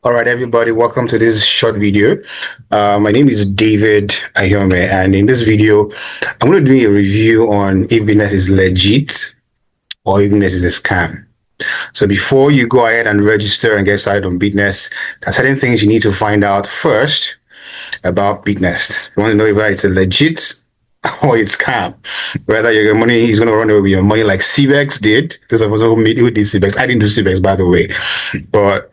All right, everybody, welcome to this short video. My name is David Ayome, and in this video, I'm going to do a review on if BitNest is legit or if BitNest is a scam. So before you go ahead and register and get started on BitNest, there are certain things you need to find out first about BitNest. You want to know if it's a legit or it's scam. Whether your money is going to run away with your money like CBEX did. Those of us who did CBEX. I didn't do CBEX, by the way, but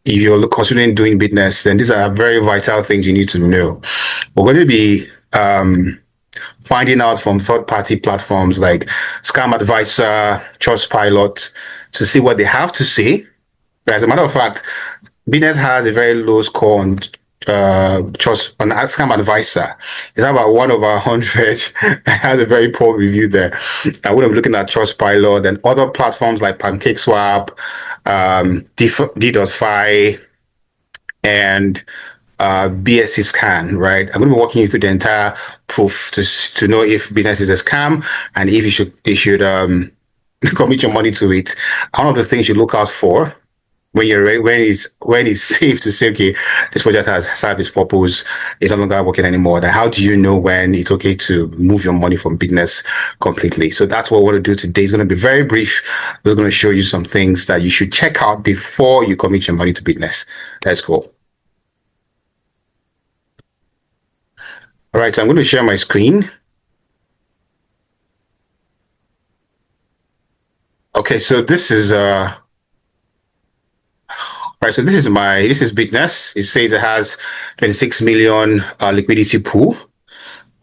if you're considering doing BitNest, then these are very vital things you need to know. We're going to be finding out from third-party platforms like Scamadviser, Trustpilot, to see what they have to say. As a matter of fact, BitNest has a very low score on Scamadviser. It's about 1/100. It has a very poor review there. I would have looking at Trustpilot and other platforms like PancakeSwap, D.Fi, and BSC scan, right? I'm going to be walking you through the entire proof to know if BitNest is a scam and if you should commit your money to it. One of the things you look out for when it's safe to say, okay, this project has served its purpose, it's no longer working anymore. Then how do you know when it's okay to move your money from BitNest completely? So that's what we're going to do today. It's going to be very brief. We're going to show you some things that you should check out before you commit your money to BitNest. Let's go. All right, so I'm going to share my screen. Okay, so this is right, so this is BitNest. It says it has 26 million liquidity pool.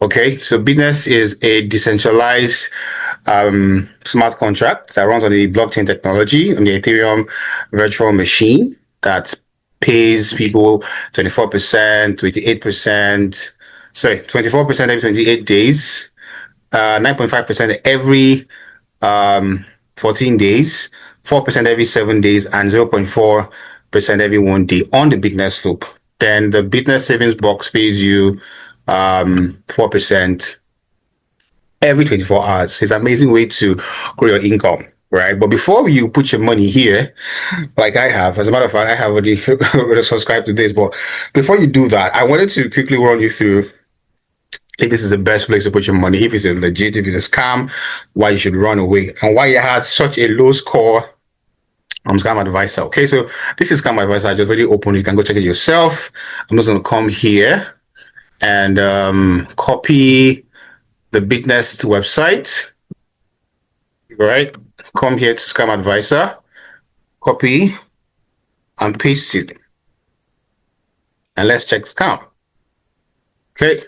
Okay, so BitNest is a decentralized smart contract that runs on the blockchain technology on the Ethereum virtual machine that pays people 24%, 28%, 24% every 28 days, 9.5% every 14 days, 4% every 7 days, and 0.4% every 1 day on the BitNest loop. Then the BitNest savings box pays you 4% every 24 hours. It's an amazing way to grow your income, right? But before you put your money here, like I have, as a matter of fact, I have already subscribed to this, but before you do that, I wanted to quickly run you through if this is the best place to put your money, if it's a legit, if it's a scam, why you should run away, and why you had such a low score on Scamadviser. Okay, so this is Scamadviser. I just already opened. You can go check it yourself. I'm just going to come here and copy the BitNest website. Right, come here to Scamadviser, copy and paste it, and let's check scam. Okay,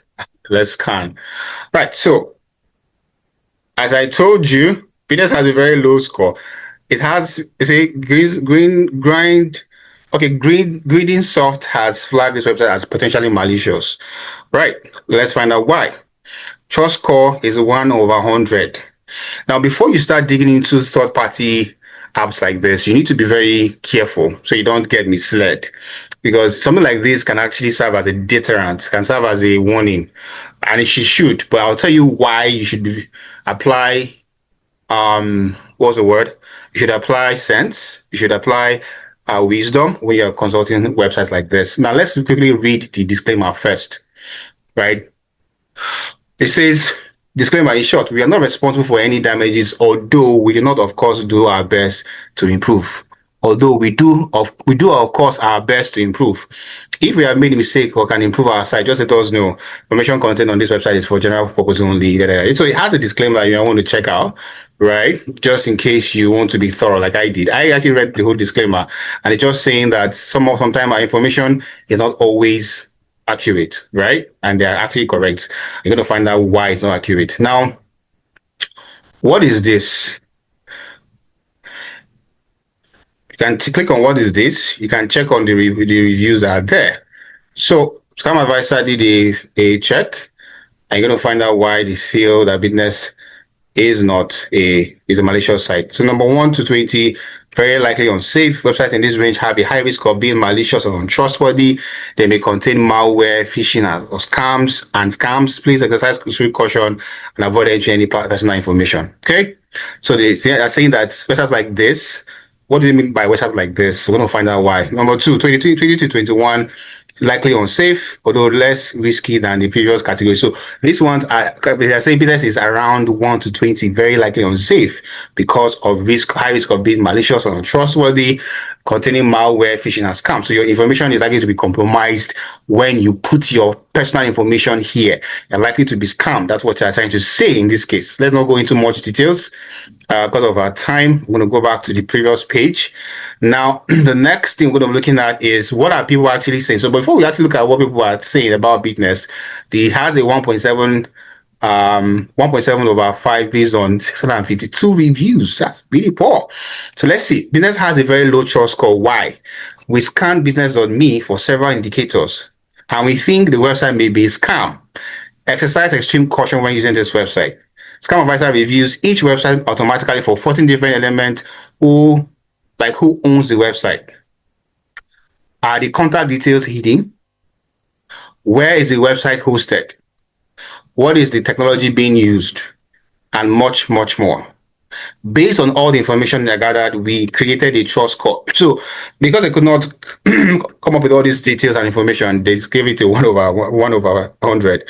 let's scan. Right, so as I told you, BitNest has a very low score. It has, it's a Greeding Soft has flagged this website as potentially malicious. Right, let's find out why. Trust score is 1/100. Now, before you start digging into third-party apps like this, you need to be very careful so you don't get misled, because something like this can actually serve as a deterrent, can serve as a warning, and it should. But I'll tell you why you should apply. What's the word? You should apply sense. You should apply wisdom when you're consulting websites like this. Now, let's quickly read the disclaimer first, right? It says, disclaimer in short, we are not responsible for any damages, although we do not, of course, do our best to improve. Although we do, of course, our best to improve. If we have made a mistake or can improve our site, just let us know. Information content on this website is for general purpose only. So it has a disclaimer you want to check out, right? Just in case you want to be thorough, like I did. I actually read the whole disclaimer, and it's just saying that sometimes our information is not always accurate, right? And they're actually correct. You're going to find out why it's not accurate. Now, what is this? You can click on what is this. You can check on the reviews that are there. So Scamadviser did a check, and you're going to find out why they feel that BitNest is a malicious site. So number 1 to 20, very likely unsafe. Websites in this range have a high risk of being malicious or untrustworthy. They may contain malware, phishing, or scams. Please exercise caution and avoid entering any personal information. Okay, so they are saying that websites like this What do you mean by website like this? We're going to find out why. Number two, 20 to 21, likely unsafe, although less risky than the previous category. So these ones they are saying business is around 1 to 20, very likely unsafe because of high risk of being malicious or untrustworthy, containing malware, phishing, and scam. So your information is likely to be compromised when you put your personal information here. You're likely to be scammed. That's what you're trying to say in this case. Let's not go into much details because of our time. I'm going to go back to the previous page. Now, the next thing we're going to be looking at is what are people actually saying. So before we actually look at what people are saying about BitNest, it has a 1.7 over 5 based on 652 reviews. That's really poor. So let's see. Business has a very low trust score. Why? We scanned business.me for several indicators, and we think the website may be a scam. Exercise extreme caution when using this website. Scamadviser reviews each website automatically for 14 different elements. Who owns the website? Are the contact details hidden? Where is the website hosted? What is the technology being used? And much, much more. Based on all the information I gathered, we created a trust score. So because I could not come up with all these details and information, they just gave it a 1 over 100.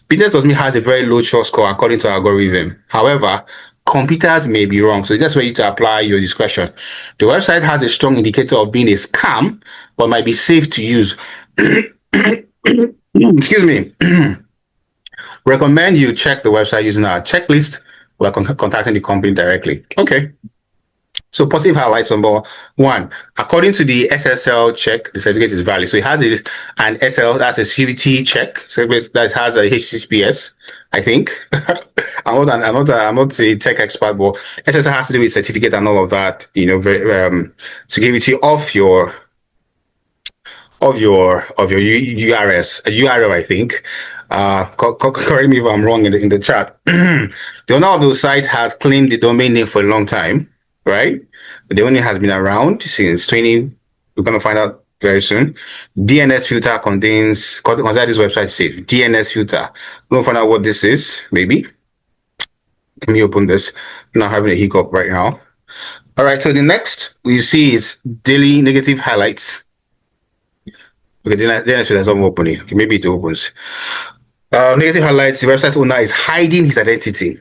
BitNest has a very low trust score according to algorithm. However, computers may be wrong. So that's where you to apply your discretion. The website has a strong indicator of being a scam, but might be safe to use. Excuse me. Recommend you check the website using our checklist. We're contacting the company directly. Okay. So positive highlights. Number one, according to the SSL check, the certificate is valid. So it has an SL, that's a security check, that has a HTTPS, I think. I'm not a tech expert, but SSL has to do with certificate and all of that, security of your URL, I think. Correct me if I'm wrong in the chat. The owner of the site has claimed the domain name for a long time, right? The domain has been around since 20. We're going to find out very soon. DNS filter consider this website safe. DNS filter. We're going to find out what this is, maybe. Let me open this. I'm not having a hiccup right now. All right, so the next we see is daily negative highlights. Okay, DNS filter is not opening. Okay, maybe it opens. Negative highlights, the website owner is hiding his identity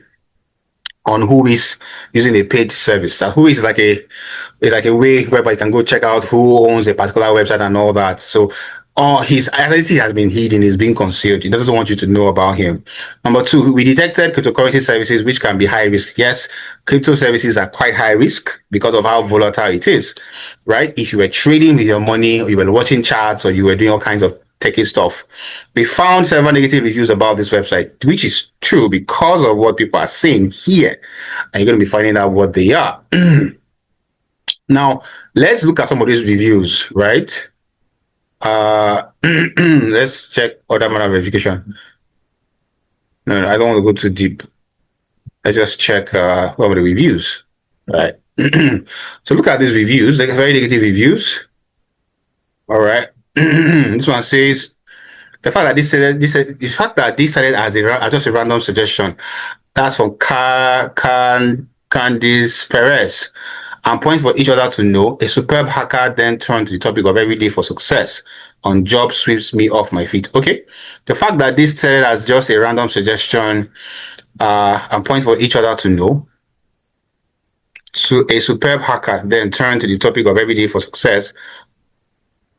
on who is using a paid service. That who is like a way whereby you can go check out who owns a particular website and all that. So his identity has been hidden, is being concealed. He doesn't want you to know about him. Number two, we detected cryptocurrency services which can be high risk. Yes, crypto services are quite high risk because of how volatile it is, right? If you were trading with your money, or you were watching charts, or you were doing all kinds of techie stuff. We found several negative reviews about this website, which is true because of what people are saying here. And you're going to be finding out what they are. Now, let's look at some of these reviews, right? Let's check other matter verification. No, I don't want to go too deep. Let's just check one of the reviews, right? So look at these reviews. They're very negative reviews. All right. This one says the fact that this started as just a random suggestion. That's from Candice Perez. And point for each other to know. A superb hacker then turned to the topic of every day for success. On job sweeps me off my feet. Okay. The fact that this started as just a random suggestion and point for each other to know. So a superb hacker then turned to the topic of every day for success.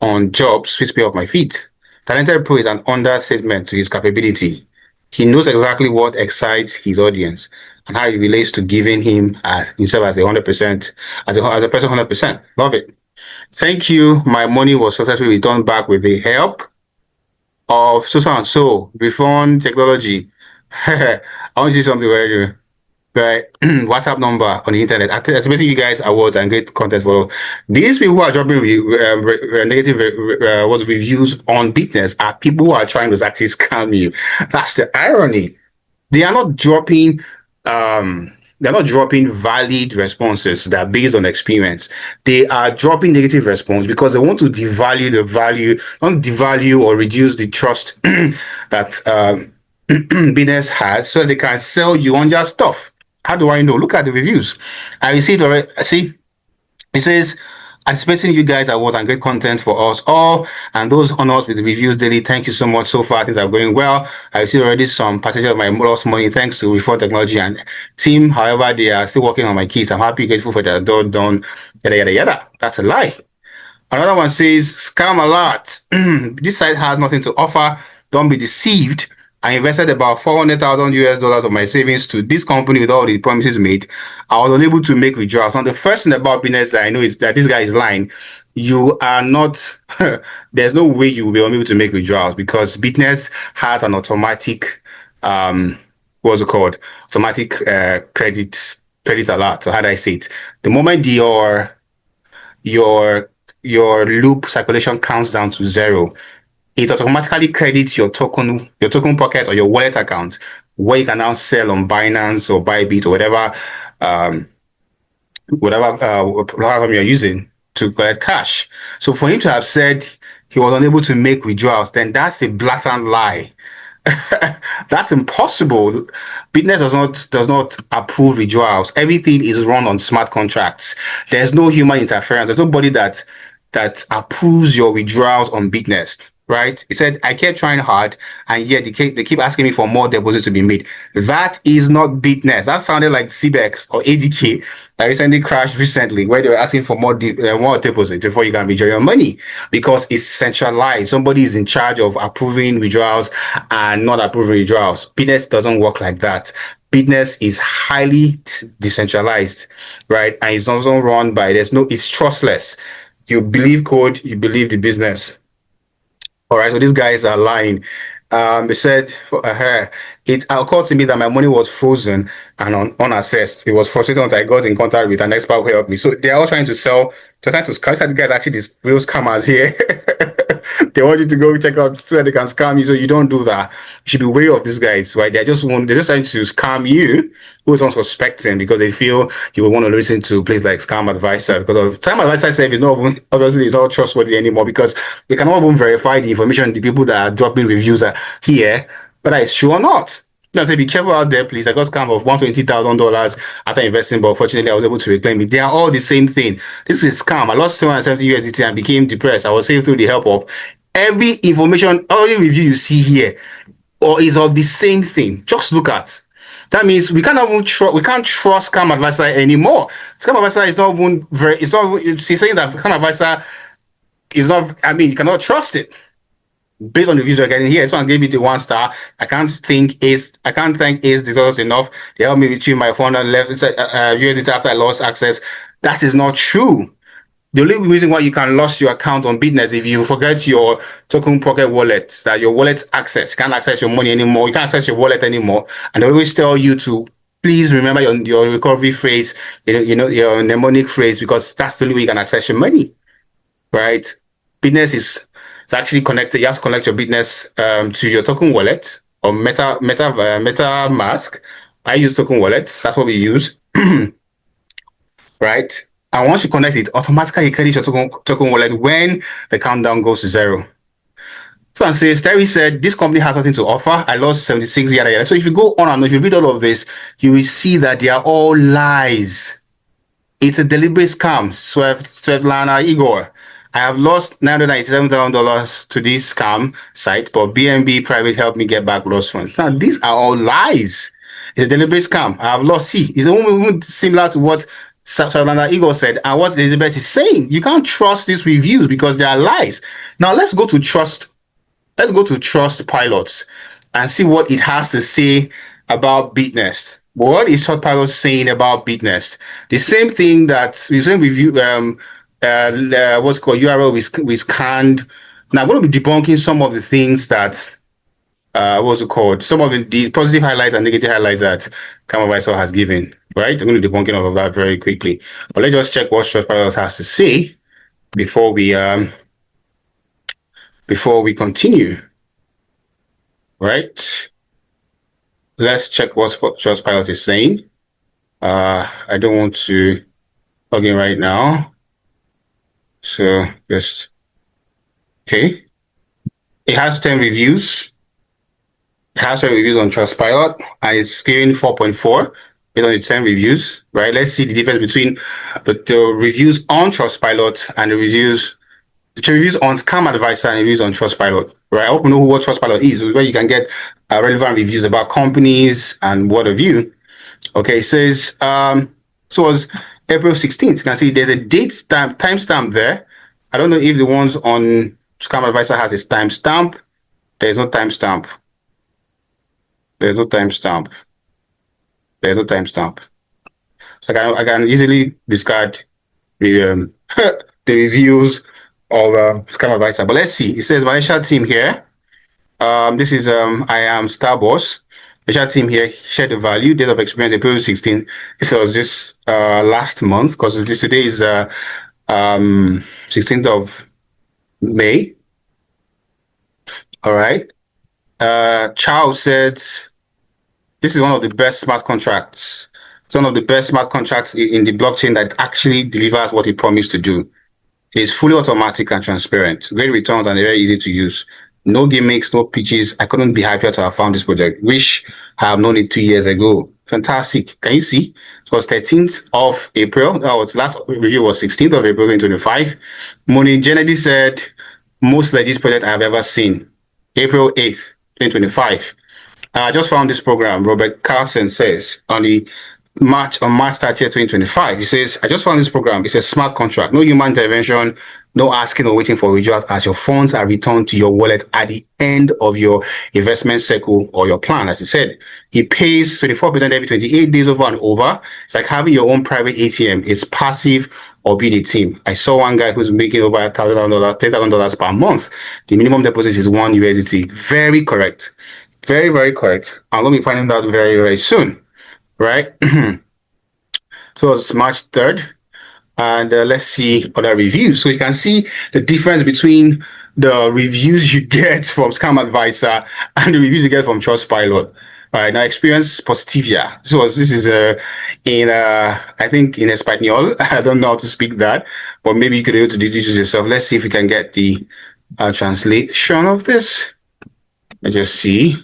On job sweeps me off my feet. Talented Pro is an understatement to his capability. He knows exactly what excites his audience and how it relates to giving himself as a 100%, as a person 100%. Love it. Thank you. My money was successfully returned back with the help of so and so. Refund technology. I want to see something where you. Right, WhatsApp number on the internet. Estimating you guys awards and great content for these people who are dropping negative reviews on BitNest are people who are trying to actually scam you. That's the irony. They are not dropping valid responses that are based on experience. They are dropping negative response because they want to devalue the value, not devalue or reduce the trust that BitNest has, so they can sell you on their stuff. How do I know? Look at the reviews. I received already. See, It says, anticipating you guys awards and great content for us all, and those on us with reviews daily. Thank you so much. So far, things are going well. I see already some percentage of my lost money thanks to Reform Technology and team. However, they are still working on my keys. I'm happy, grateful for their done. Yada yada yada. That's a lie. Another one says, scam alert. This site has nothing to offer. Don't be deceived. I invested about 400,000 US dollars of my savings to this company with all the promises made. I was unable to make withdrawals. And the first thing about business that I know is that this guy is lying. You are not, there's no way you will be unable to make withdrawals because BitNest has an automatic, what's it called? Automatic credit alert. So how do I say it? The moment your your loop circulation counts down to zero, it automatically credits your token pocket or your wallet account, where you can now sell on Binance or Bybit or um, whatever platform you're using to collect cash. So for him to have said he was unable to make withdrawals, then that's a blatant lie. That's impossible. BitNest does not approve withdrawals. Everything is run on smart contracts. There's no human interference. There's nobody that approves your withdrawals on BitNest. Right? He said, I kept trying hard, and yet they keep asking me for more deposits to be made. That is not BitNest. That sounded like CBEX or ADK that recently crashed recently, where they were asking for more deposits before you can withdraw your money because it's centralized. Somebody is in charge of approving withdrawals and not approving withdrawals. BitNest doesn't work like that. BitNest is highly decentralized, right? And it's also run by, it's trustless. You believe code, you believe the business. All right, so these guys are lying. They said it occurred to me that my money was frozen and unassessed. It was frustrating until I got in contact with an expert who helped me. So they're all trying to sell, they're trying to scam. The guys actually these real scammers here. They want you to go check out so that they can scam you. So you don't do that. You should be wary of these guys, right? They're just trying to scam you who's unsuspecting because they feel you will want to listen to a place like Scamadviser because of Scamadviser said is not even, obviously it's not trustworthy anymore because they cannot even verify the information the people that are dropping reviews are here, whether it's true or not. I say be careful out there, please. I got scammed of $120,000 after investing, but fortunately I was able to reclaim it. They are all the same thing. This is scam. I lost 270 USDT and became depressed. I was saved through the help of every information, every review you see here, or is of the same thing. Just look at. That means we can't even we can't trust Scamadviser anymore. Scamadviser is not even very. It's not. She's saying that Scamadviser is not. I mean, you cannot trust it based on the views you're getting here. So I gave it a 1 star. I can't thank Ace Developers enough. They helped me retrieve my 400 left USDT after I lost access. That is not true. The only reason why you can lose your account on BitNest if you forget your token pocket wallet, that your wallet access, you can't access your money anymore, you can't access your wallet anymore, and they always tell you to please remember your recovery phrase, your mnemonic phrase, because that's the only way you can access your money, right? BitNest is it's actually connected. You have to connect your BitNest to your token wallet or MetaMask. I use token wallets. That's what we use, right? And once you connect it, automatically credits your token wallet when the countdown goes to zero. So and says, Terry said, this company has nothing to offer. I lost 76, yada yada. So if you go on and if you read all of this, you will see that they are all lies. It's a deliberate scam. Svetlana Igor. I have lost $987,000 to this scam site, but BNB Private helped me get back lost funds. Now, these are all lies. It's a deliberate scam. I have lost. See, it's almost similar to what Svetlana Igor said and what Elizabeth is saying. You can't trust these reviews because they are lies. Now, let's go to Trustpilot and see what it has to say about BitNest. What is Trustpilot saying about BitNest? The same thing that we same review what's called URL we scanned. Now I'm going to be debunking some of the things that what's it called? Some of the positive highlights and negative highlights that Scamadviser has given. Right? I'm going to be debunking all of that very quickly. But let's just check what Trustpilot has to say before we continue. Right? Let's check what Trustpilot is saying. I don't want to log in right now. So just, okay. It has 10 reviews. It has 10 reviews on Trustpilot and it's scaling 4.4. based on the 10 reviews, right? Let's see the difference between the reviews on Trustpilot and the reviews on Scamadviser and reviews on Trustpilot, right? I hope you know what Trustpilot is, where you can get relevant reviews about companies and what have you. Okay, it says, so it was April 16th. You can see there's a date timestamp there. I don't know if the ones on Scamadviser has its timestamp. There's no timestamp. There's no timestamp. There's no timestamp. So I can easily discard the the reviews of Scamadviser. But let's see. It says Malaysia team here. This is I am Starboss. Malaysia team here shared the value, date of experience April 16. This was just last month because this today is 16th of May. All right. Charles said this is one of the best smart contracts. It's one of the best smart contracts in the blockchain that actually delivers what it promised to do. It's fully automatic and transparent. Great returns and very easy to use. No gimmicks, no pitches. I couldn't be happier to have found this project. Wish I have known it 2 years ago. Fantastic. Can you see? It was 13th of April. Its last review was 16th of April 2025. Moni Kennedy said, most legit project I have ever seen. April 8th, 2025. I just found this program. Robert Carlson says on March 30th, 2025. He says, I just found this program. It's a smart contract. No human intervention, no asking or waiting for withdrawals as your funds are returned to your wallet at the end of your investment cycle or your plan. As he said, it pays 24% every 28 days over and over. It's like having your own private ATM. It's passive or be the team. I saw one guy who's making over $1,000, $10,000 per month. The minimum deposit is $1 USDT. Very correct. Very, very correct. I'm going to be finding that very, very soon. Right? So it's March 3rd. And let's see other reviews. So you can see the difference between the reviews you get from Scamadviser and the reviews you get from Trustpilot. All right, now experience positivia. So this is in I think in Espanol. I don't know how to speak that, but maybe you could be able to deduce yourself. Let's see if we can get the translation of this. Let's just see.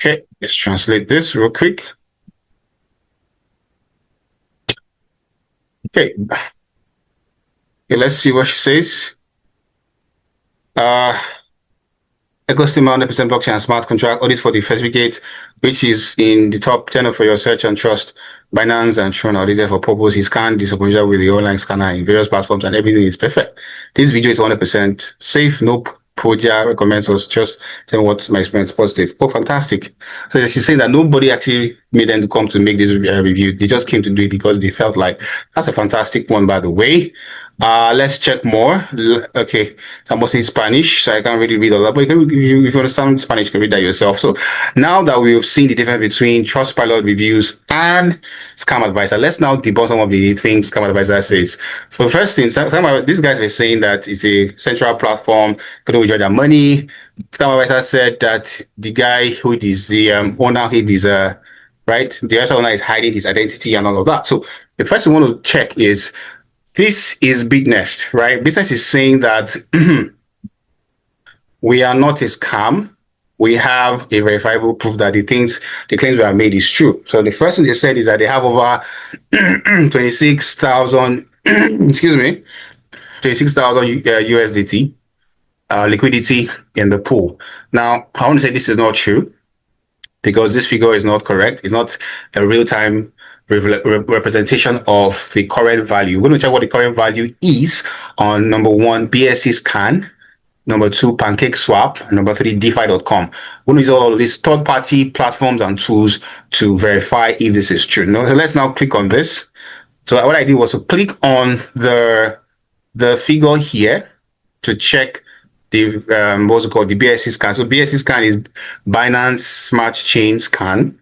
Okay, let's translate this real quick. Okay. Okay, let's see what she says. Ecosystem 100% blockchain and smart contract audit for the certificate, which is in the top 10 for your search and trust. Binance and Tron audited for purpose. He scanned the subcontractor with the online scanner in various platforms and everything is perfect. This video is 100% safe. No Proja recommends us. Just tell me what my experience is positive. Oh, fantastic. So she's saying that nobody actually made them to come to make this review. They just came to do it because they felt like that's a fantastic one, by the way. Let's check more. Okay, so I'm mostly in Spanish, so I can't really read all that, but if you understand Spanish, you can read that yourself. So now that we've seen the difference between Trustpilot reviews and Scamadviser, let's now debunk some of the things Scamadviser says. For the first thing, these guys were saying that it's a central platform, couldn't withdraw their money. Scamadviser said that the guy who is the owner, he is right, the other owner is hiding his identity and all of that. So the first thing we want to check is, this is BitNest, right? BitNest is saying that we are not a scam. We have a verifiable proof that the claims we have made is true. So the first thing they said is that they have over 26,000, excuse me, 26,000 USDT liquidity in the pool. Now, I want to say this is not true because this figure is not correct. It's not a real-time representation of the current value. We're going to check what the current value is on number 1, BSC Scan, number 2, Pancake Swap, number 3, DeFi.com. We're going to use all of these third-party platforms and tools to verify if this is true. Now, so let's now click on this. So what I did was to click on the figure here to check the what's it called, the BSC Scan. So BSC Scan is Binance Smart Chain Scan.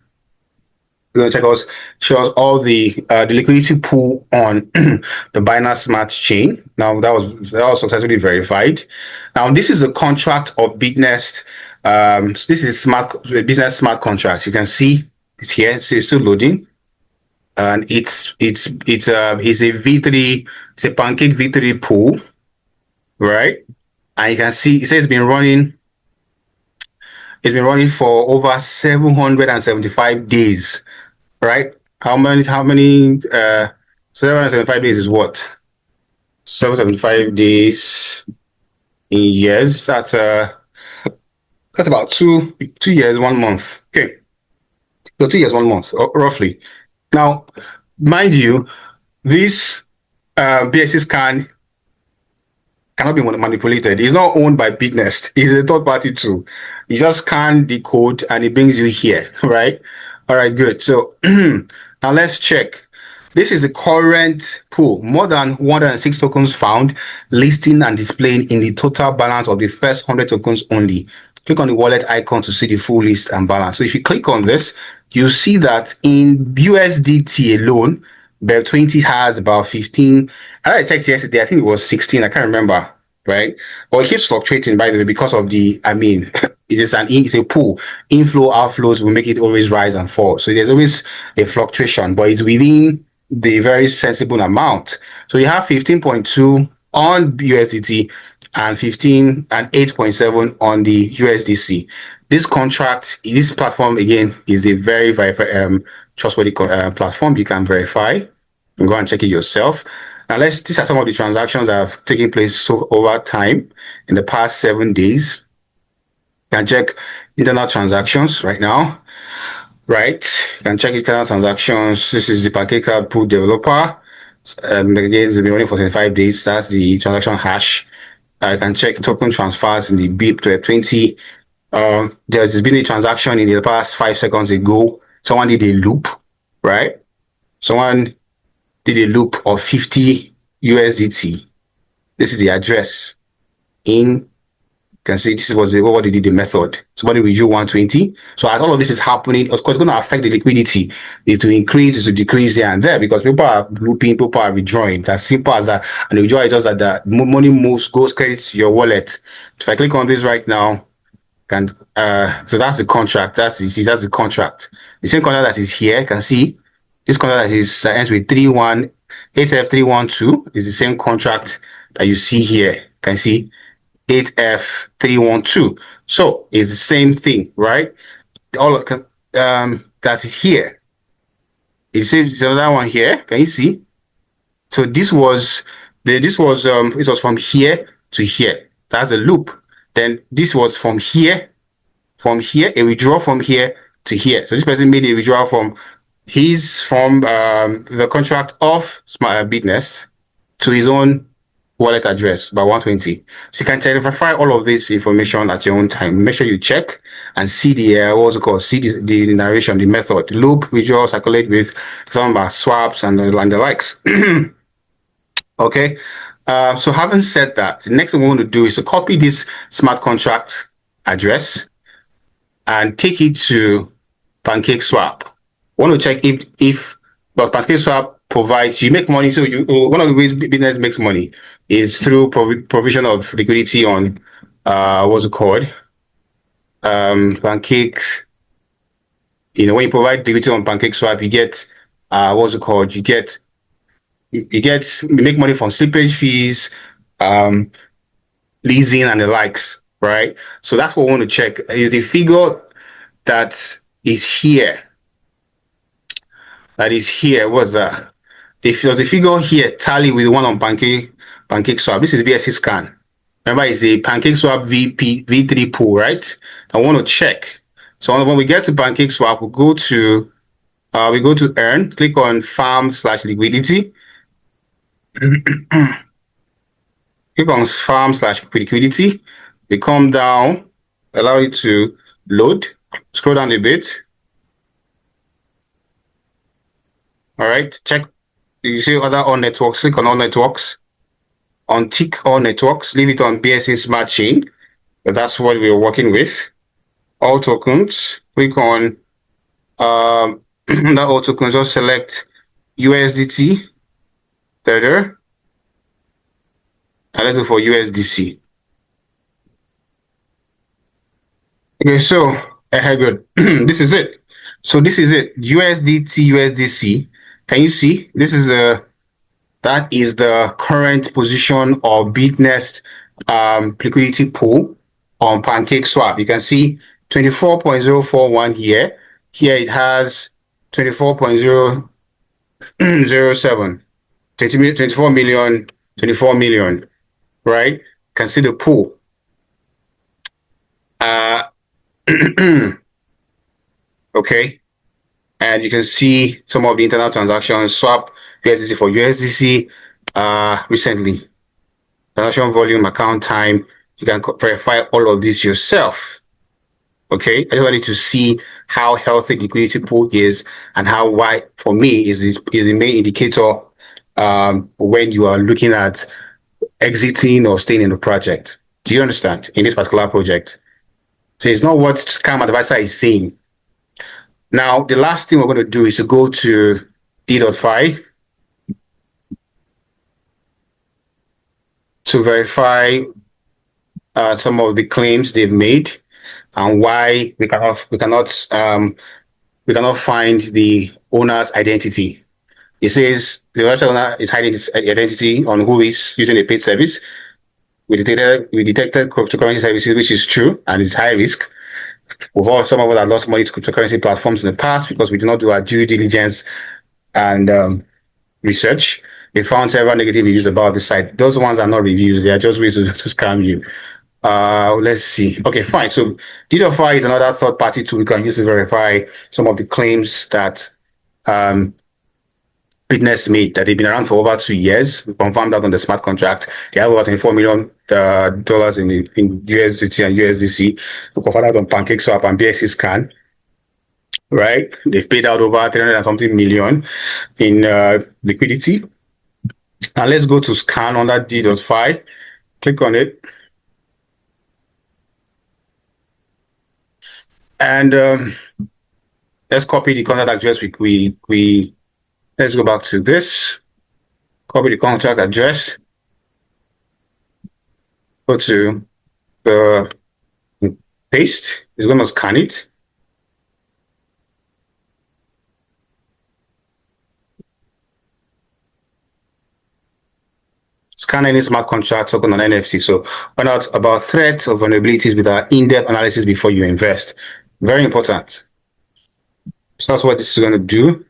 We're going to check out, shows all the liquidity pool on the Binance Smart Chain. Now that was successfully verified. Now this is a contract of BitNest. This is BitNest smart contract. You can see it's here. It's still loading, and it's a V3. It's a Pancake V3 pool, right? And you can see it says it's been running for over 775 days, right? How many 775 days is what? 775 days in years. That's about 2 years, 1 month. Okay. So 2 years, 1 month, roughly. Now, mind you, this BSC scan cannot be manipulated. It's not owned by BitNest. It's a third party tool. You just scan the code and it brings you here, right? All right, good. So now let's check. This is the current pool. More than 106 tokens found, listing and displaying in the total balance of the first 100 tokens only. Click on the wallet icon to see the full list and balance. So if you click on this, you see that in USDT alone, BEP20 has about 15. I checked yesterday, I think it was 16. I can't remember, right? But it keeps fluctuating, by the way, because of it's a pool. Inflow, outflows will make it always rise and fall. So there's always a fluctuation, but it's within the very sensible amount. So you have 15.2 on USDT and 15 and 8.7 on the USDC. This platform again is a very, very trustworthy platform. You can verify and go and check it yourself. Now these are some of the transactions that have taken place over time in the past 7 days. You can check internal transactions right now. Right, you can check internal transactions. This is the Pancake pool developer. Again, it's been running for 25 days. That's the transaction hash. I can check token transfers in the BIP20. There's been a transaction in the past 5 seconds ago. Someone did a loop, right? Someone did a loop of 50 USDT. This is the address. You can see this was what they did, the method. Somebody withdrew 120. So as all of this is happening, of course, it's going to affect the liquidity. It's to increase, it's to decrease here and there because people are looping, people are withdrawing. It's as simple as that. And the withdrawal is just that the money goes credits to your wallet. If I click on this right now, and so that's the contract. That's the contract. The same contract that is here, you can see this contract that ends with 8F312 is the same contract that you see here. You can see 8F312. So it's the same thing, right? That is here. It's another one here. Can you see? So it was from here to here. That's a loop. Then this was from here, a withdrawal from here to here. So this person made a withdrawal from the contract of BitNest to his own wallet address by 120. So you can verify all of this information at your own time. Make sure you check and see the narration, the method, loop, withdraw, circulate with some swaps and the likes. Okay. So having said that, the next thing we want to do is to copy this smart contract address and take it to PancakeSwap. We want to check if PancakeSwap provides, you make money. So one of the ways BitNest makes money is through provision of liquidity on Pancakes. When you provide liquidity on PancakeSwap, you get you make money from slippage fees, leasing and the likes, right? So that's what we want to check. Is the figure that is here. What's that? Does the figure here tally with the one on PancakeSwap? This is BSC scan. Remember, it's the PancakeSwap V3 pool, right? I want to check. So when we get to PancakeSwap, we go to earn, click on farm/liquidity. Click on farm/liquidity. We come down, allow it to load. Scroll down a bit. All right, check. You see other all networks. Click on all networks. Untick all networks. Leave it on BSC Smart Chain. That's what we're working with. All tokens. Click on that all tokens. Just select USDT. Tether. And let's go for USDC. Okay, so good. This is it. So this is it. USDC. Can you see? That is the current position of BitNest liquidity pool on Pancake Swap. You can see 24.041 here. Here it has 24.007, 24 million, 24 million, right? You can see the pool. Okay. And you can see some of the internal transactions, swap USDC for USDC recently. Transaction volume, account time. You can verify all of this yourself. Okay, I just wanted to see how healthy the liquidity pool is and how wide, for me, is the main indicator when you are looking at exiting or staying in the project. Do you understand? In this particular project. So it's not what Scamadviser is saying. Now, the last thing we're going to do is to go to D.fi to verify some of the claims they've made and why we cannot find the owner's identity. It says the website owner is hiding his identity on who is using a paid service. We detected cryptocurrency services, which is true, and it's high risk. Some of us have lost money to cryptocurrency platforms in the past because we did not do our due diligence and research. We found several negative reviews about the site. Those ones are not reviews; they are just ways to scam you. Let's see. Okay, fine. So D.fi is another third-party tool we can use to verify some of the claims that BitNest made, that they've been around for over 2 years. We confirmed that on the smart contract. They have over $24 million in USDT and USDC. We confirmed that on Pancake Swap and BSC Scan. Right? They've paid out over 300 and something million in liquidity. Now let's go to Scan under D.fi. Click on it. And let's copy the contact address. Let's go back to this. Copy the contact address. Go to the paste. It's going to scan it. Scan any smart contract token on NFC. So find out about threats or vulnerabilities with our in-depth analysis before you invest. Very important. So that's what this is going to do.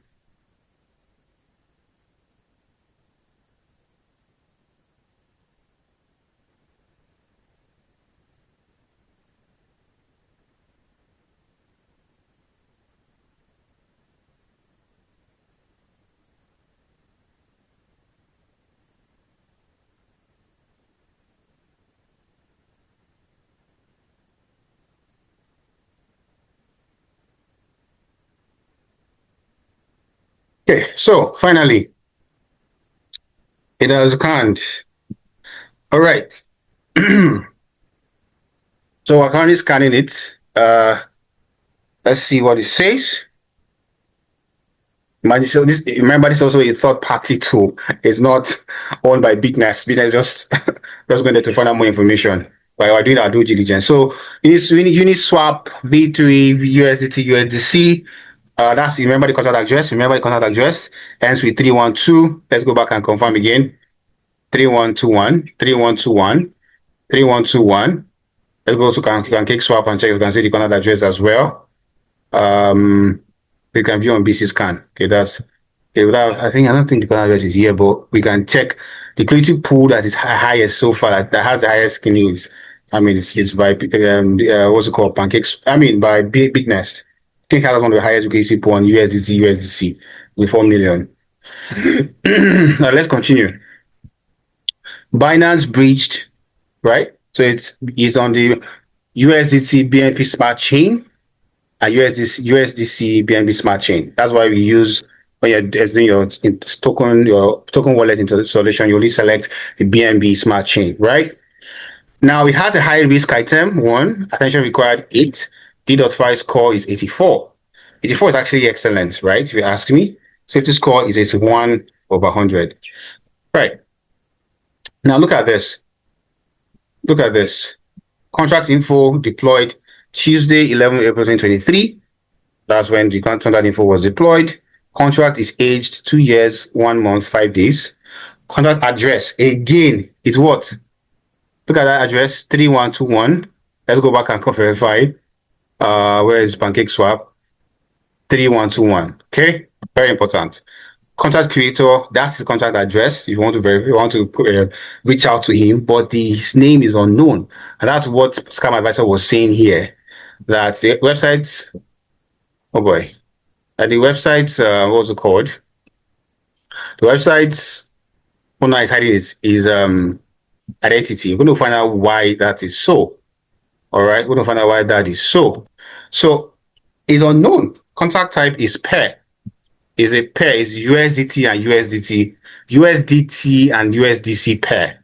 Okay, so finally, it has scanned. All right. So we're currently scanning it. Let's see what it says. So remember, this is also a third-party tool. It's not owned by BitNest. BitNest is just going there to find out more information while we're doing our due diligence. So Uniswap V3 USDT USDC. That's, remember the contact address. Ends with 312. Let's go back and confirm again. 3121, 3121, 3121. Let's go to Pancake Swap and check if you can see the contact address as well. We can view on BC Scan. Okay, that's okay. I don't think the contact address is here, but we can check the liquidity pool that is highest so far, that has the highest skinnies. I mean, it's by what's it called? Pancakes. I mean, by BitNest. I think has one of the highest liquidity pool on USDC with 4 million. Now let's continue. Binance breached, right? So it's on the USDC BNB Smart Chain and USDC BNB Smart Chain. That's why we use, when you're doing your token wallet installation, you only select the BNB Smart Chain, right? Now it has a high risk item, 1, attention required 8, D.fi score is 84. 84 is actually excellent, right? If you ask me, safety score is 81 over 100. Right. Now look at this. Look at this. Contract info deployed Tuesday, 11 April 2023. That's when the contract info was deployed. Contract is aged 2 years, 1 month, 5 days. Contract address, again, is what? Look at that address, 3121. Let's go back and verify. Where is Pancake Swap? 3121. Okay, very important. Contact creator, that's his contact address. If you want to verify, you want to reach out to him, but his name is unknown, and that's what Scamadviser was saying here. That the website, oh boy, the website, what's it called? The website's owner is hiding his identity. We're going to find out why that is so. All right, we're going to find out why that is so. So it's unknown. Contract type is pair. Is a pair, is USDT and USDT and USDC pair.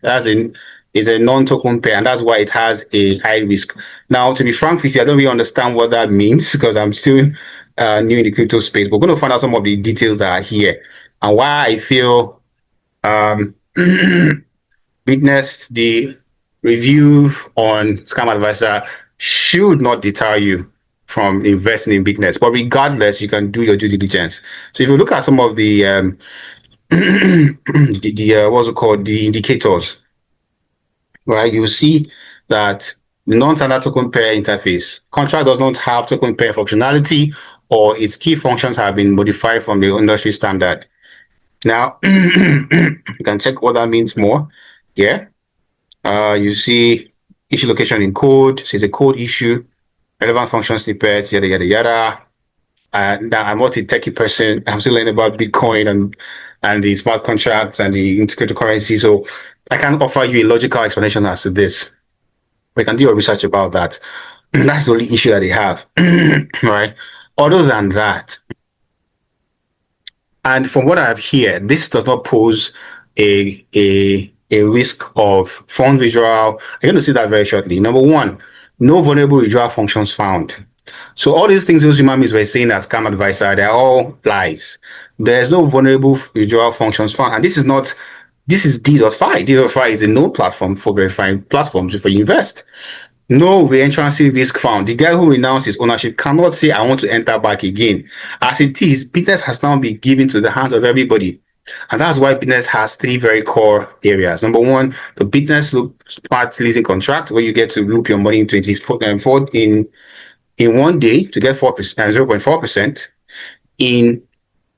Is a non-token pair, and that's why it has a high risk. Now, to be frank with you, I don't really understand what that means because I'm still new in the crypto space. We're going to find out some of the details that are here and why I feel BitNest, the review on Scamadviser should not deter you from investing in BitNest. But regardless, you can do your due diligence. So if you look at some of the what's it called, the indicators, right, you will see that the non-standard token pair interface contract does not have token pair functionality, or its key functions have been modified from the industry standard. Now, you can check what that means more. Yeah. You see issue location in code, so it's a code issue, relevant function snippet, yada, yada, yada. Now, I'm not a techie person. I'm still learning about Bitcoin and the smart contracts and the integrated currency. So I can't offer you a logical explanation as to this. We can do your research about that. That's the only issue that they have, right? Other than that, and from what I have here, this does not pose a risk of fund withdrawal. You're going to see that very shortly. Number one, no vulnerable withdrawal functions found. So all these things those human beings were saying as Scamadviser, they're all lies. There's no vulnerable withdrawal functions found. And this is D.fi. D.fi is a node platform for verifying platforms for you invest. No reentrancy risk found. The guy who renounced his ownership cannot say, I want to enter back again. As it is, BitNest has now been given to the hands of everybody. And that's why BitNest has three very core areas. Number one, the BitNest loop smart leasing contract, where you get to loop your money in 24 in 1 day to get 4%, 0.4%.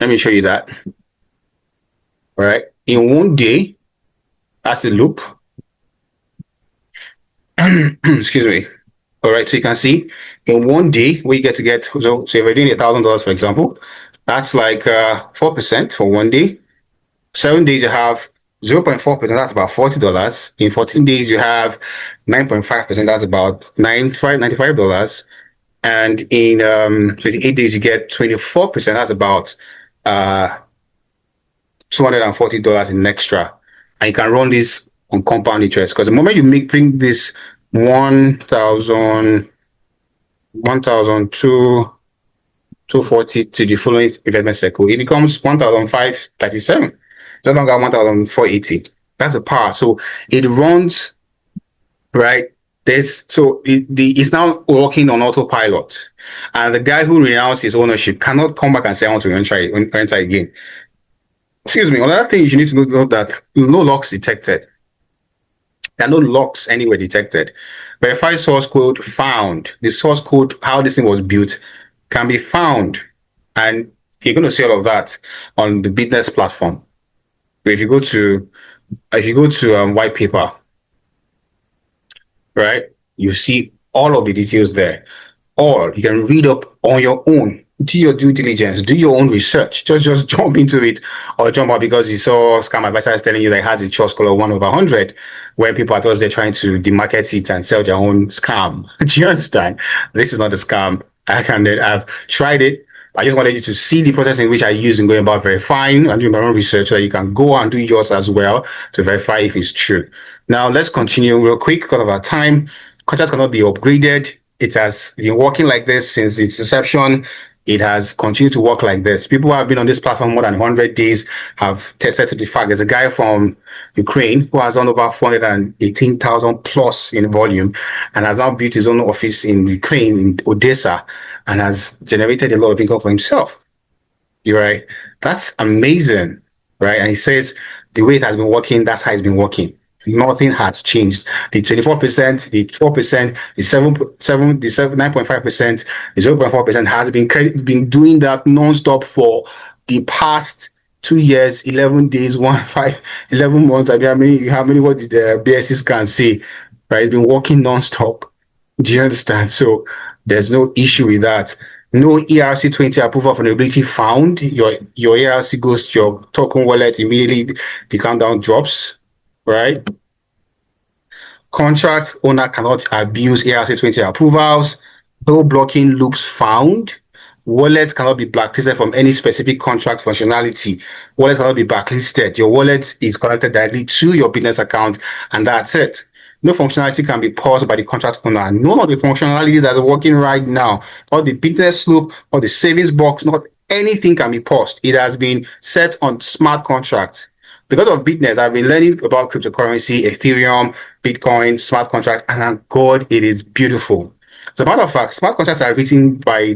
Let me show you that. All right. In 1 day, that's the loop. Excuse me. All right, so you can see in 1 day we get, so if you're doing $1,000, for example, that's like 4% for 1 day. 7 days you have 0.4%, that's about $40. In 14 days you have 9.5%, that's about $95. And in 28 days you get 24%, that's about $240 in extra. And you can run this on compound interest, because the moment you bring this 1,240 to the following investment cycle, it becomes 1,537. No longer 1,480. That's the power. So it runs, right? It's now working on autopilot, and the guy who renounced his ownership cannot come back and say, I want to enter again. Excuse me. Another thing you need to know that no locks detected. There are no locks anywhere detected. Verified source code found. The source code, how this thing was built, can be found. And you're going to see all of that on the BitNest platform. But if you go to white paper, right, you see all of the details there. Or you can read up on your own. Do your due diligence, do your own research. Just jump into it, or jump out because you saw Scamadviser is telling you that it has a trust score of 1/100, where people are they're trying to demarket it and sell their own scam. Do you understand? This is not a scam. I've tried it. I just wanted you to see the process in which I use in going about verifying and doing my own research, so that you can go and do yours as well to verify if it's true. Now let's continue real quick because of our time. Contract cannot be upgraded. It has been working like this since its inception. It has continued to work like this. People who have been on this platform more than 100 days have tested to the fact. There's a guy from Ukraine who has done over 418,000 plus in volume and has now built his own office in Ukraine, in Odessa, and has generated a lot of income for himself. You're right. That's amazing, right? And he says the way it has been working, that's how it's been working. Nothing has changed. The 24%, the 4%, the 9.5%, the 0.4% has been doing that non-stop for the past 2 years, 11 days, 11 months. I mean, how many what the BSCs can say, right? It's been working non-stop. Do you understand? So there's no issue with that. No ERC20 approval vulnerability found. Your ERC goes to your token wallet immediately. The countdown drops, right? Contract owner cannot abuse ERC20 approvals. No blocking loops found. Wallet cannot be blacklisted from any specific contract functionality. Wallet cannot be blacklisted. Your wallet is connected directly to your BitNest account, and that's it. No functionality can be paused by the contract owner. None of the functionalities that are working right now, or the BitNest loop, or the savings box, not anything can be paused. It has been set on smart contracts. Because of BitNest, I've been learning about cryptocurrency, Ethereum, Bitcoin, smart contracts, and God, it is beautiful. As a matter of fact, smart contracts are written by a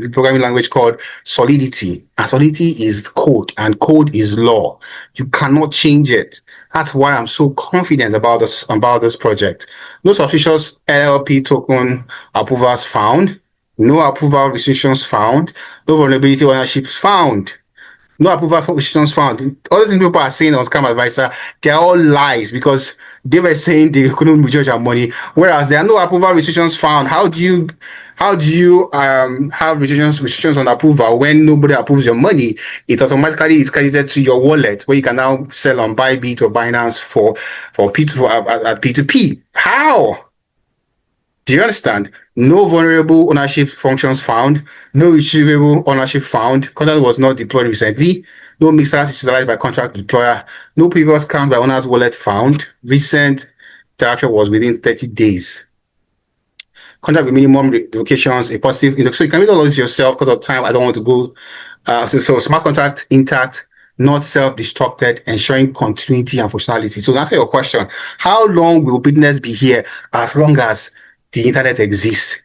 programming language called Solidity. And Solidity is code, and code is law. You cannot change it. That's why I'm so confident about this project. No suspicious LLP token approvals found. No approval restrictions found. No vulnerability ownerships found. No approval restrictions found. All the things people are saying on Scamadviser, they're all lies because they were saying they couldn't withdraw their money, whereas there are no approval restrictions found. How do you have restrictions on approval when nobody approves your money? It automatically is credited to your wallet, where you can now sell on Bybit or Binance for P2P. How? Do you understand? No vulnerable ownership functions found. No retrievable ownership found. Contract was not deployed recently. No mixers utilized by contract deployer. No previous count by owner's wallet found. Recent interaction was within 30 days. Contract with minimum revocations, a positive. So you can read all of this yourself because of time. I don't want to go. So smart contract intact, not self-destructed, ensuring continuity and functionality. So to answer your question, how long will BitNest be here? As long as the internet exists,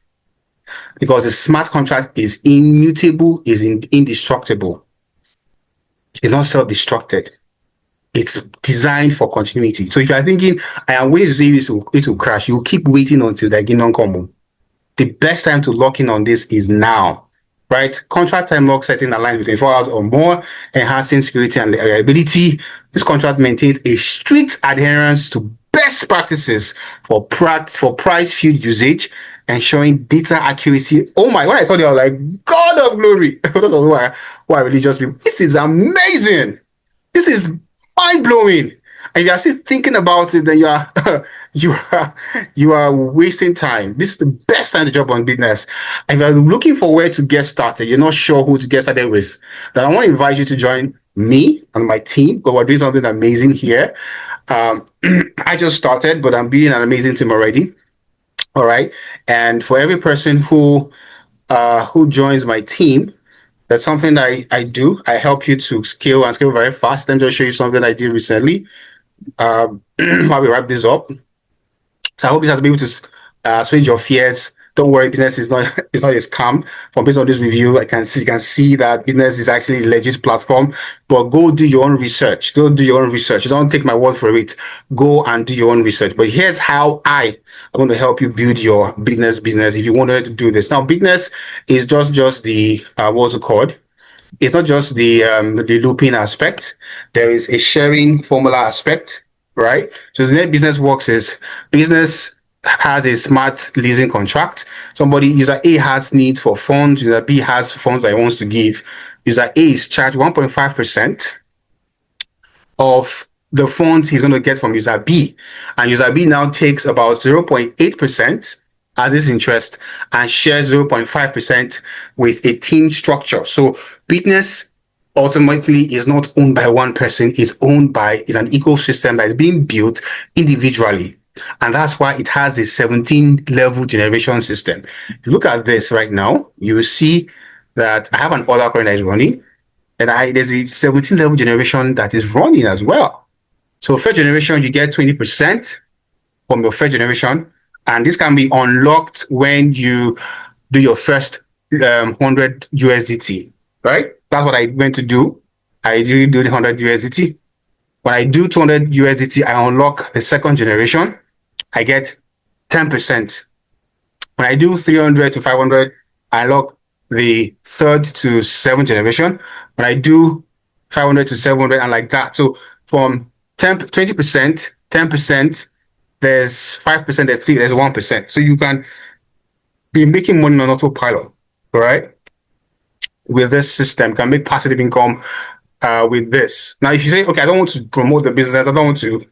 because the smart contract is immutable, is indestructible. It's not self-destructed. It's designed for continuity. So if you are thinking, I am waiting to see it will crash, you keep waiting until the kingdom come. The best time to lock in on this is now, right? Contract time lock setting aligns with 24 hours or more, enhancing security and reliability. This contract maintains a strict adherence to best practices for price field usage, ensuring data accuracy. Oh my, when I saw it, I was like, God of glory. That's why religious people. This is amazing. This is mind-blowing. And if you are still thinking about it, then you are wasting time. This is the best time to jump on BitNest. And if you're looking for where to get started, you're not sure who to get started with, then I want to invite you to join me and my team, because we're doing something amazing here. I just started, but I'm building an amazing team already. All right. And for every person who joins my team, that's something I do. I help you to scale very fast. Let me just show you something I did recently. While we wrap this up. So I hope this has been able to assuage your fears. Don't worry, BitNest is not a scam. From based on this review, you can see that BitNest is actually a legit platform. But go do your own research. Go do your own research. Don't take my word for it. Go and do your own research. But here's how I am going to help you build your BitNest business if you wanted to do this. Now, BitNest is just the what's it called? It's not just the looping aspect. There is a sharing formula aspect, right? So the way business works is business has a smart leasing contract. User A has needs for funds. User B has funds that he wants to give. User A is charged 1.5% of the funds he's going to get from user B. And user B now takes about 0.8% as his interest and shares 0.5% with a team structure. So BitNest ultimately is not owned by one person. It's an ecosystem that is being built individually. And that's why it has a 17-level generation system. If you look at this right now, you will see that I have an order coin that is running, and there's a 17-level generation that is running as well. So first generation, you get 20% from your first generation, and this can be unlocked when you do your first 100 USDT, right? That's what I went to do. I did do the 100 USDT. When I do 200 USDT, I unlock the second generation. I get 10%. When I do 300 to 500, I unlock the third to seventh generation. When I do 500 to 700, and like that. So from 20%, 10%, there's 5%, there's 3%, there's 1%. So you can be making money on autopilot, all right? With this system, you can make passive income with this. Now, if you say, okay, I don't want to promote the business, I don't want to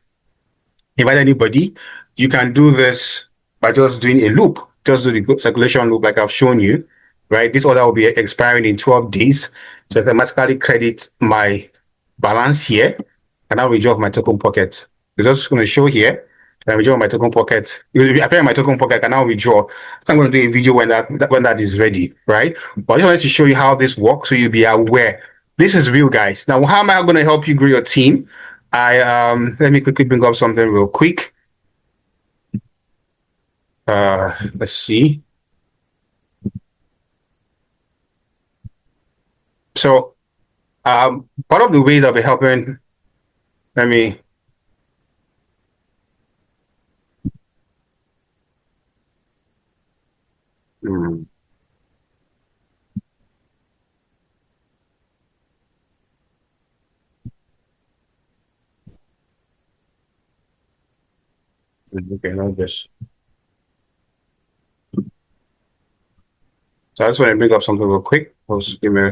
invite anybody, you can do this by just doing a loop. Just do the circulation loop like I've shown you, right? This order will be expiring in 12 days. So I automatically credit my balance here, and I'll withdraw my token pocket. It's just going to show here. And withdraw my token pocket. It will appear in my token pocket, and now withdraw. So I'm going to do a video when that is ready, right? But I just wanted to show you how this works so you'll be aware. This is real, guys. Now, how am I going to help you grow your team? Let me quickly bring up something real quick. Let's see. So, part of the ways I'll be helping, let me. Okay, not this. So I just want to bring up something real quick. Just give me.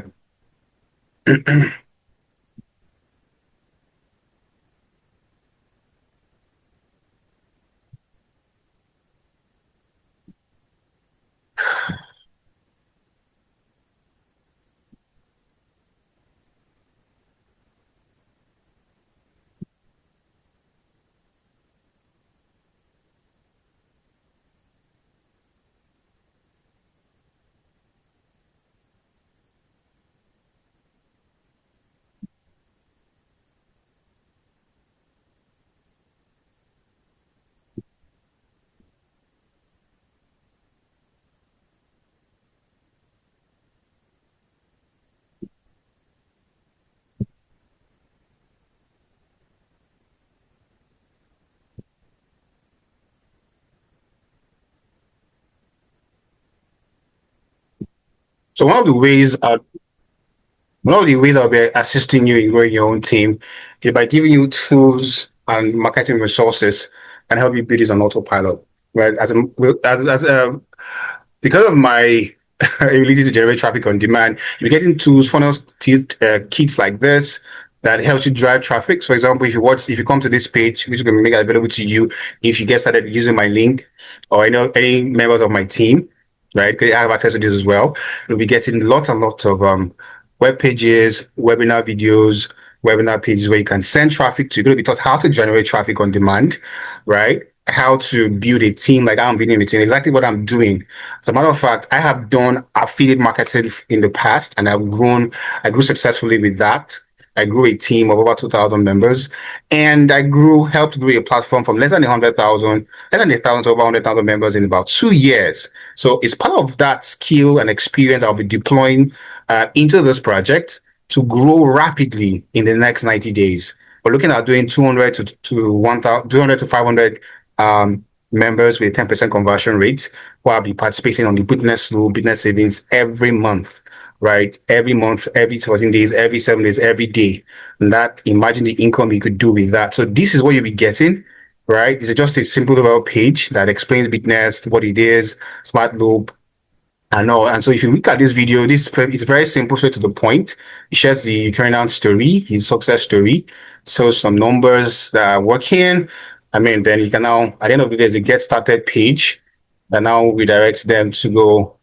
So one of the ways I'll be assisting you in growing your own team is by giving you tools and marketing resources and help you build this on autopilot. Right? Because of my ability to generate traffic on demand, you're getting tools, funnels, kits like this that helps you drive traffic. So, for example, if you come to this page, which is going to make it available to you, if you get started using my link, or any members of my team, right? Because I have access to this as well. You'll be getting lots and lots of web pages, webinar videos, webinar pages where you can send traffic to. You're going to be taught how to generate traffic on demand, right? How to build a team, like I'm building a team, exactly what I'm doing. As a matter of fact, I have done affiliate marketing in the past, and I grew successfully with that. I grew a team of over 2,000 members, and helped grow a platform from less than 1,000 to over 100,000 members in about 2 years. So it's part of that skill and experience I'll be deploying into this project to grow rapidly in the next 90 days. We're looking at doing 200 to 1,000, 200 to 500 members with 10% conversion rate, who I'll be participating on the BitNest loop, BitNest savings every month, right? Every month, every 14 days, every 7 days, every day. And imagine the income you could do with that. So this is what you'll be getting, right? It's just a simple little page that explains BitNest, what it is, smart loop, and so if you look at this video, it's very simple, straight to the point. It shares the current story, his success story, so some numbers that are working. Then you can now, at the end of the day, there's a get started page that now redirects them to go,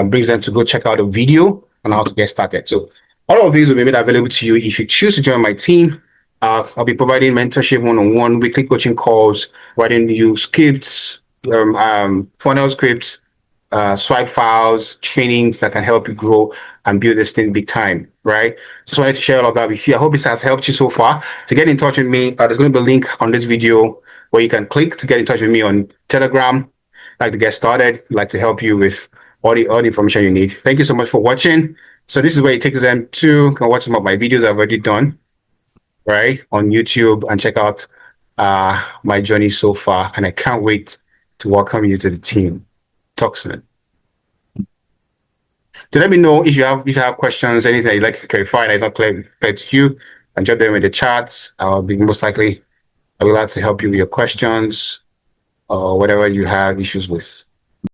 brings them to go check out a video on how to get started. So all of these will be made available to you if you choose to join my team. I'll be providing mentorship one-on-one, weekly coaching calls, writing you scripts, funnel scripts, swipe files, trainings that can help you grow and build this thing big time, right? Just wanted to share all of that with you. I hope this has helped you so far. To get in touch with me, there's going to be a link on this video where you can click to get in touch with me on Telegram. I'd like to get started, I'd like to help you with all the information you need. Thank you so much for watching. So this is where it takes them to watch some of my videos I've already done. right, on YouTube and check out my journey so far. And I can't wait to welcome you to the team. Talk soon. So let me know if you have questions, anything you'd like to clarify that is not clear to you, and drop them in the chats. I'll be glad to help you with your questions or whatever you have issues with.